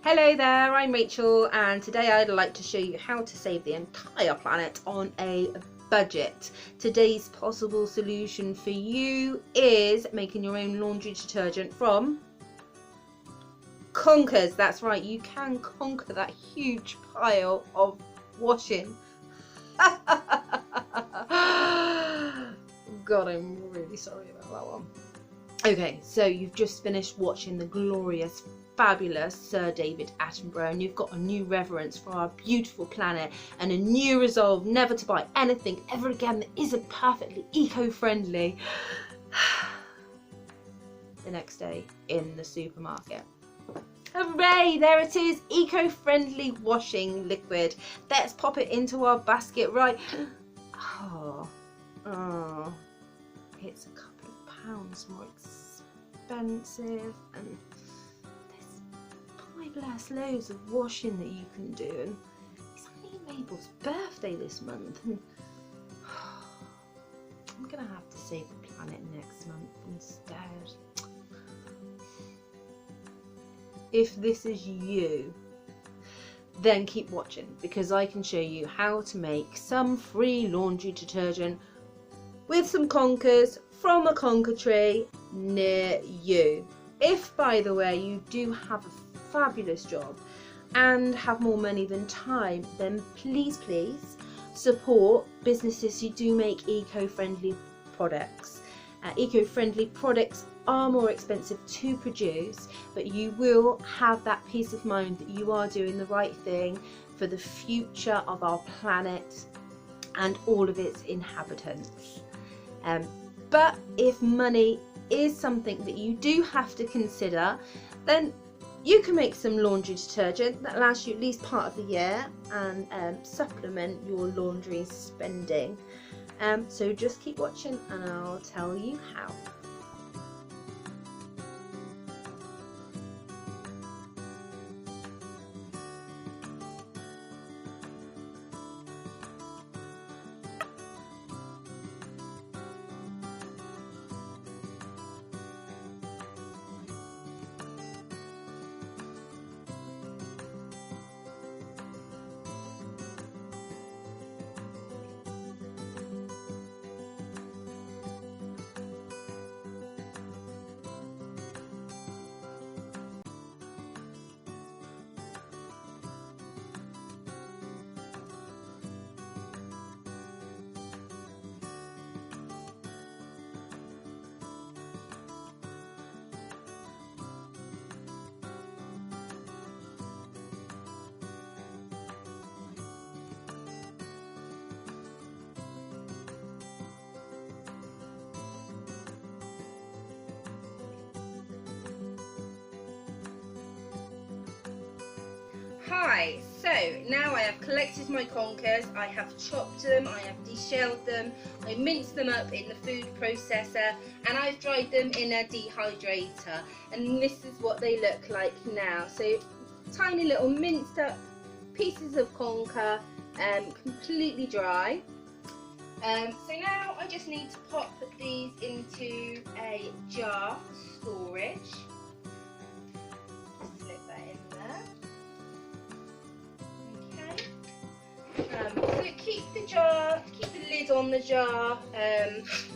Hello there, I'm Rachel, and today I'd like to show you how to save the entire planet on a budget. Today's possible solution for you is making your own laundry detergent from Conkers. That's right, you can conquer that huge pile of washing. God, I'm really sorry about that one. Okay, so you've just finished watching the glorious, fabulous Sir David Attenborough, and you've got a new reverence for our beautiful planet and a new resolve never to buy anything ever again that isn't perfectly eco-friendly. The next day in the supermarket. Hooray! There it is, eco-friendly washing liquid. Let's pop it into our basket, right? Oh, it's a couple of pounds more expensive, and there's 5 less loads of washing that you can do, and it's only Mabel's birthday this month, and I'm gonna have to save the planet next month instead. If this is you, then keep watching, because I can show you how to make some free laundry detergent with some Conkers from a Conker tree near you. If, by the way, you do have a fabulous job and have more money than time, then please support businesses who do make eco-friendly products. Eco-friendly products are more expensive to produce, but you will have that peace of mind that you are doing the right thing for the future of our planet and all of its inhabitants. But if money is something that you do have to consider, then you can make some laundry detergent that lasts you at least part of the year and supplement your laundry spending. So just keep watching and I'll tell you how. Hi, so now I have collected my Conkers, I have chopped them, I have deshelled them, I minced them up in the food processor, and I've dried them in a dehydrator, and this is what they look like now. So tiny little minced up pieces of Conker, completely dry. So now I just need to pop these into a jar for storage. Slip that in there. So keep the lid on the jar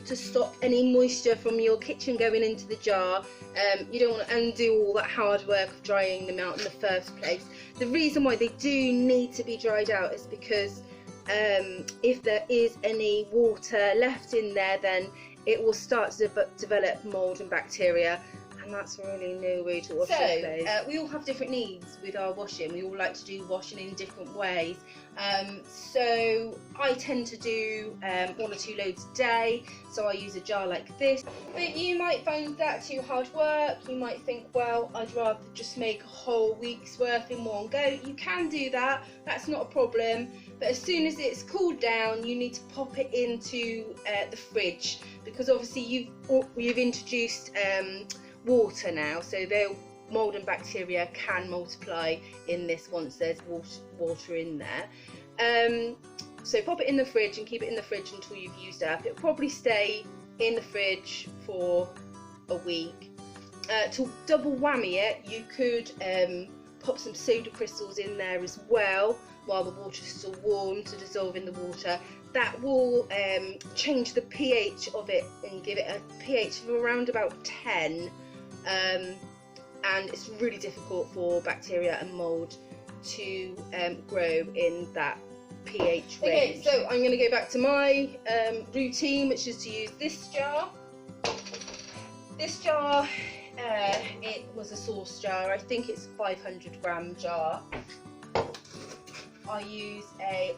to stop any moisture from your kitchen going into the jar. You don't want to undo all that hard work of drying them out in the first place. The reason why they do need to be dried out is because if there is any water left in there, then it will start to develop mould and bacteria, and that's really no way to wash your clothes. We all have different needs with our washing. We all like to do washing in different ways. So I tend to do 1 or 2 loads a day, so I use a jar like this. But you might find that too hard work. You might think, well, I'd rather just make a whole week's worth in one go. You can do that, that's not a problem. But as soon as it's cooled down, you need to pop it into the fridge, because obviously you've introduced water now, so they'll mould and bacteria can multiply in this once there's water in there. So pop it in the fridge and keep it in the fridge until you've used it up. It'll probably stay in the fridge for a week. To double whammy it, you could pop some soda crystals in there as well while the water is still warm to dissolve in the water. That will change the pH of it and give it a pH of around about 10, and it's really difficult for bacteria and mould to grow in that pH range. Okay, so I'm going to go back to my routine, which is to use this jar. This jar, it was a sauce jar. I think it's a 500-gram jar. I use a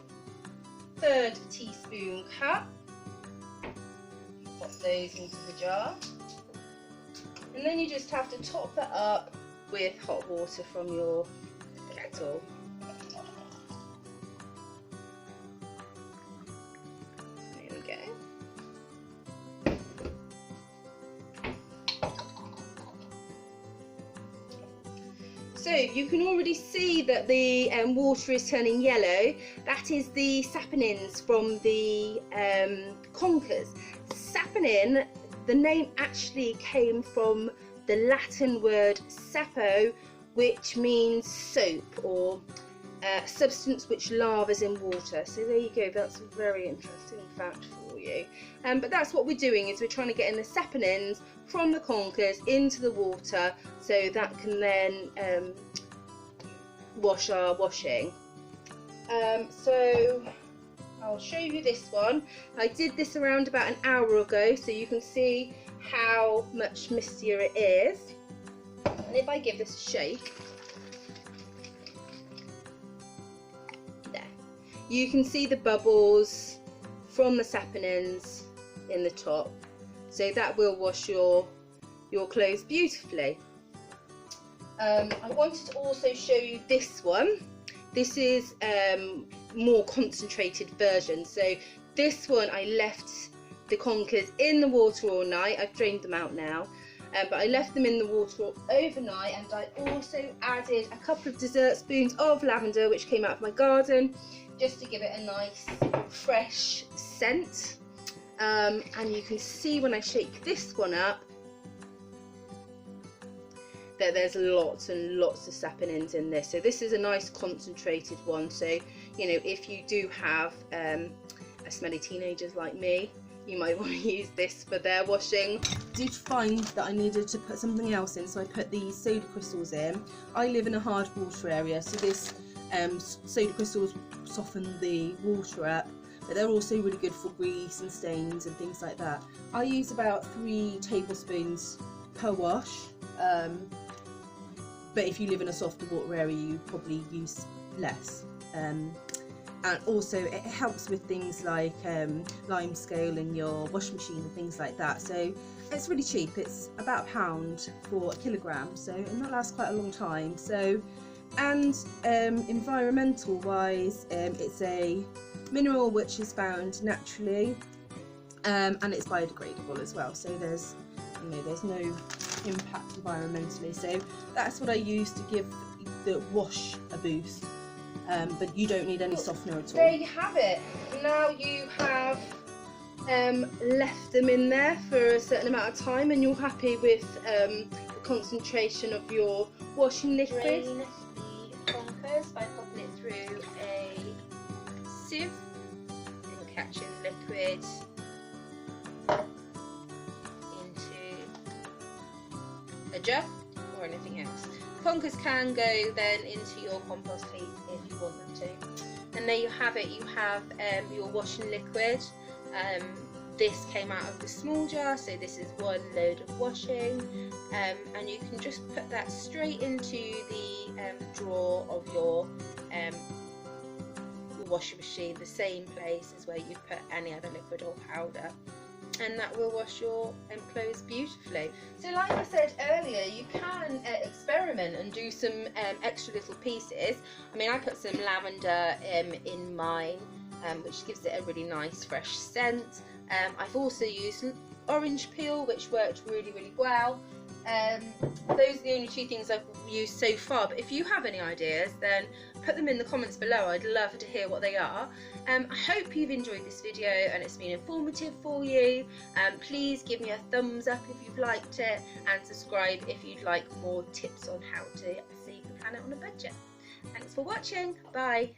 1/3 teaspoon cup. Pop those into the jar. And then you just have to top that up with hot water from your kettle. There we go. So you can already see that the water is turning yellow. That is the saponins from the Conkers. Saponin, the name actually came from the Latin word sapo, which means soap or substance which lavas in water. So there you go, that's a very interesting fact for you. But that's what we're doing, is we're trying to get in the saponins from the Conkers into the water so that can then wash our washing. So I'll show you this one. I did this around about an hour ago, so you can see how much mistier it is. And if I give this a shake, there, you can see the bubbles from the saponins in the top. So that will wash your clothes beautifully. I wanted to also show you this one. This is more concentrated version. So this one I left the Conkers in the water all night. I've drained them out now, but I left them in the water overnight, and I also added a couple of dessert spoons of lavender which came out of my garden, just to give it a nice fresh scent. And you can see when I shake this one up that there's lots and lots of saponins in this. So this is a nice concentrated one. So, you know, if you do have smelly teenagers like me, you might want to use this for their washing. I did find that I needed to put something else in, so I put these soda crystals in. I live in a hard water area, so this soda crystals soften the water up, but they're also really good for grease and stains and things like that. I use about 3 tablespoons per wash, but if you live in a softer water area, you probably use less. And also it helps with things like lime scale in your washing machine and things like that. So it's really cheap. It's about £1 for a kilogram, so, and that lasts quite a long time. So, and environmental wise, it's a mineral which is found naturally, and it's biodegradable as well. So there's no impact environmentally. So that's what I use to give the wash a boost. But you don't need any softener at all. There you have it. Now you have left them in there for a certain amount of time, and you're happy with the concentration of your washing liquid. Drain the Conkers by popping it through a sieve and catching liquid into a jug or anything else. Conkers can go then into your compost heap if you want them to. And there you have it. You have your washing liquid. This came out of the small jar, so this is 1 load of washing, and you can just put that straight into the drawer of your washing machine, the same place as where you put any other liquid or powder, and that will wash your clothes beautifully. So like I said earlier, you can experiment and do some extra little pieces. I mean, I put some lavender in mine, which gives it a really nice fresh scent. I've also used orange peel, which worked really, really well. Those are the only 2 things I've used so far, but if you have any ideas, then put them in the comments below. I'd love to hear what they are. I hope you've enjoyed this video and it's been informative for you. Please give me a thumbs up if you've liked it, and subscribe if you'd like more tips on how to save the Hannah on a budget. Thanks for watching. Bye.